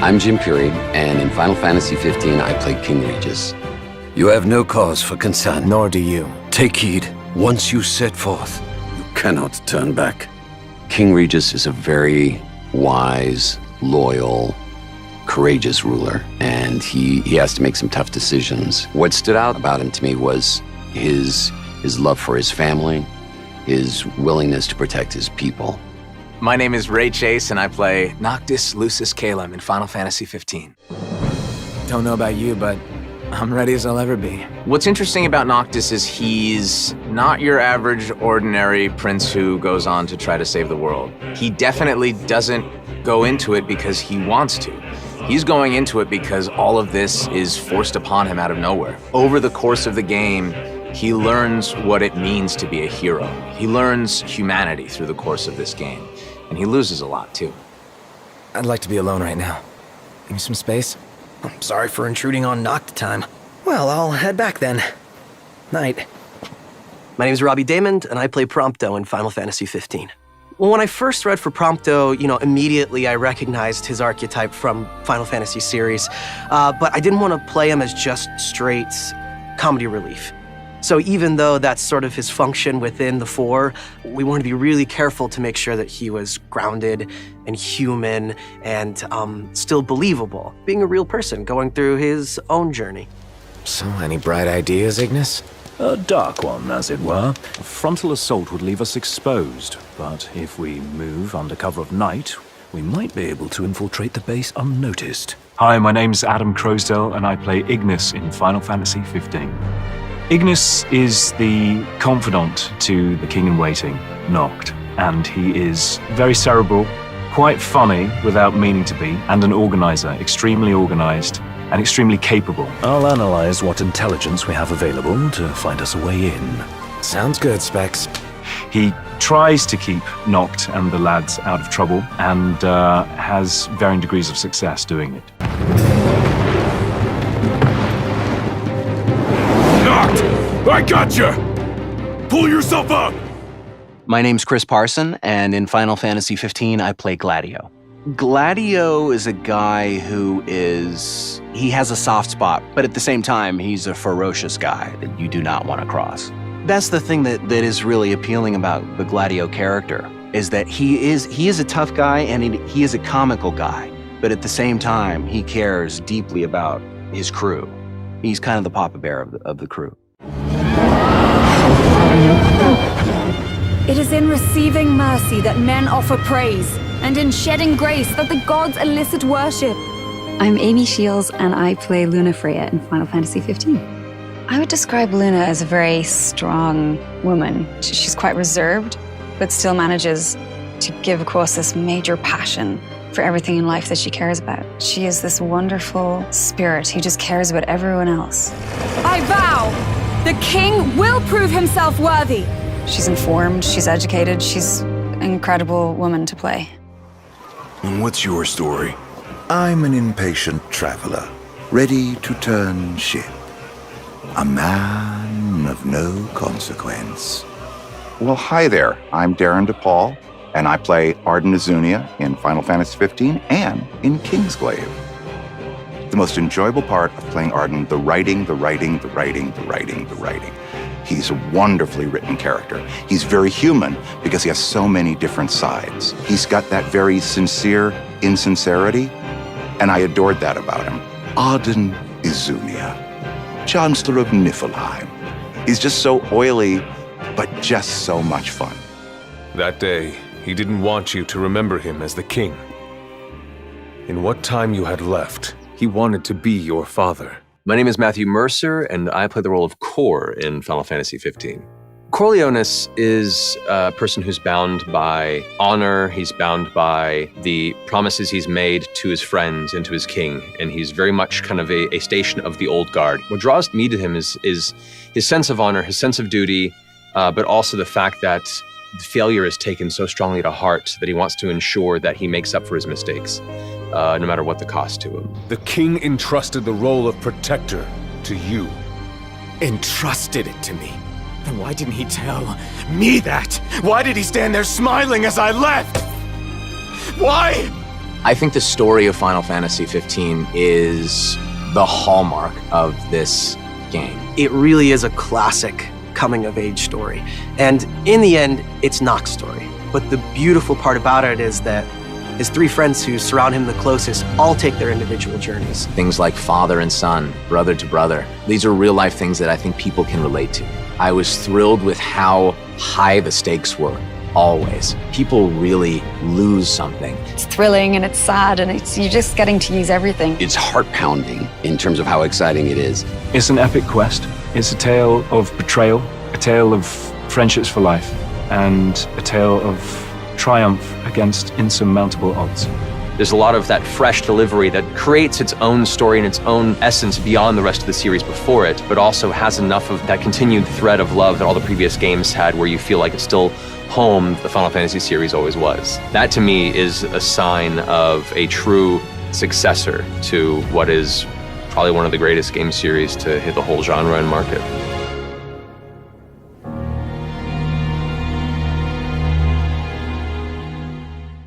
I'm Jim Puri, and in Final Fantasy 15, I played King Regis. You have no cause for concern. Nor do you. Take heed. Once you set forth, you cannot turn back. King Regis is a very wise, loyal, courageous ruler, and he has to make some tough decisions. What stood out about him to me was his love for his family, his willingness to protect his people. My name is Ray Chase, and I play Noctis Lucis Calum in Final Fantasy 15. Don't know about you, but I'm ready as I'll ever be. What's interesting about Noctis is he's not your average, ordinary prince who goes on to try to save the world. He definitely doesn't go into it because he wants to. He's going into it because all of this is forced upon him out of nowhere. Over the course of the game, he learns what it means to be a hero. He learns humanity through the course of this game. And he loses a lot, too. I'd like to be alone right now. Give me some space. I'm sorry for intruding on Noct time. Well, I'll head back then. Night. My name is Robbie Damond, and I play Prompto in Final Fantasy 15. Well, when I first read for Prompto, immediately I recognized his archetype from Final Fantasy series, but I didn't want to play him as just straight comedy relief. So even though that's sort of his function within the 4, we wanted to be really careful to make sure that he was grounded and human and still believable, being a real person going through his own journey. So, any bright ideas, Ignis? A dark one, as it were. A frontal assault would leave us exposed, but if we move under cover of night, we might be able to infiltrate the base unnoticed. Hi, my name's Adam Crosdale, and I play Ignis in Final Fantasy 15. Ignis is the confidant to the king-in-waiting, Noct, and he is very cerebral, quite funny without meaning to be, and an organizer, extremely organized and extremely capable. I'll analyze what intelligence we have available to find us a way in. Sounds good, Specs. He tries to keep Noct and the lads out of trouble, and has varying degrees of success doing it. I gotcha! Pull yourself up! My name's Chris Parson, and in Final Fantasy 15, I play Gladio. Gladio is a guy who he has a soft spot, but at the same time, he's a ferocious guy that you do not want to cross. That's the thing that is really appealing about the Gladio character, is that he is a tough guy, and he is a comical guy, but at the same time, he cares deeply about his crew. He's kind of the Papa Bear of the crew. It is in receiving mercy that men offer praise, and in shedding grace that the gods elicit worship. I'm Amy Shields, and I play Luna Freya in Final Fantasy 15. I would describe Luna as a very strong woman. She's quite reserved, but still manages to give across this major passion for everything in life that she cares about. She is this wonderful spirit who just cares about everyone else. I vow! The king will prove himself worthy. She's informed, she's educated, she's an incredible woman to play. And what's your story? I'm an impatient traveler, ready to turn ship. A man of no consequence. Well, hi there. I'm Darren DePaul, and I play Arden Azunia in Final Fantasy 15 and in Kingsglaive. The most enjoyable part of playing Arden, the writing. He's a wonderfully written character. He's very human because he has so many different sides. He's got that very sincere insincerity, and I adored that about him. Arden Azunia, Chancellor of Niflheim. He's just so oily, but just so much fun. That day, he didn't want you to remember him as the king. In what time you had left, he wanted to be your father. My name is Matthew Mercer, and I play the role of Cor in Final Fantasy 15. Corleones is a person who's bound by honor, he's bound by the promises he's made to his friends and to his king, and he's very much kind of a station of the old guard. What draws me to him is his sense of honor, his sense of duty, but also the fact that failure is taken so strongly to heart that he wants to ensure that he makes up for his mistakes, no matter what the cost to him. The king entrusted the role of protector to you. Entrusted it to me? Then why didn't he tell me that? Why did he stand there smiling as I left? Why? I think the story of Final Fantasy 15 is the hallmark of this game. It really is a classic coming-of-age story. And in the end, it's Nox's story. But the beautiful part about it is that his three friends who surround him the closest all take their individual journeys. Things like father and son, brother to brother. These are real-life things that I think people can relate to. I was thrilled with how high the stakes were, always. People really lose something. It's thrilling and it's sad and you're just getting to use everything. It's heart-pounding in terms of how exciting it is. It's an epic quest. It's a tale of betrayal, a tale of friendships for life, and a tale of triumph against insurmountable odds. There's a lot of that fresh delivery that creates its own story and its own essence beyond the rest of the series before it, but also has enough of that continued thread of love that all the previous games had, where you feel like it's still home the Final Fantasy series always was. That to me is a sign of a true successor to what is probably one of the greatest game series to hit the whole genre and market.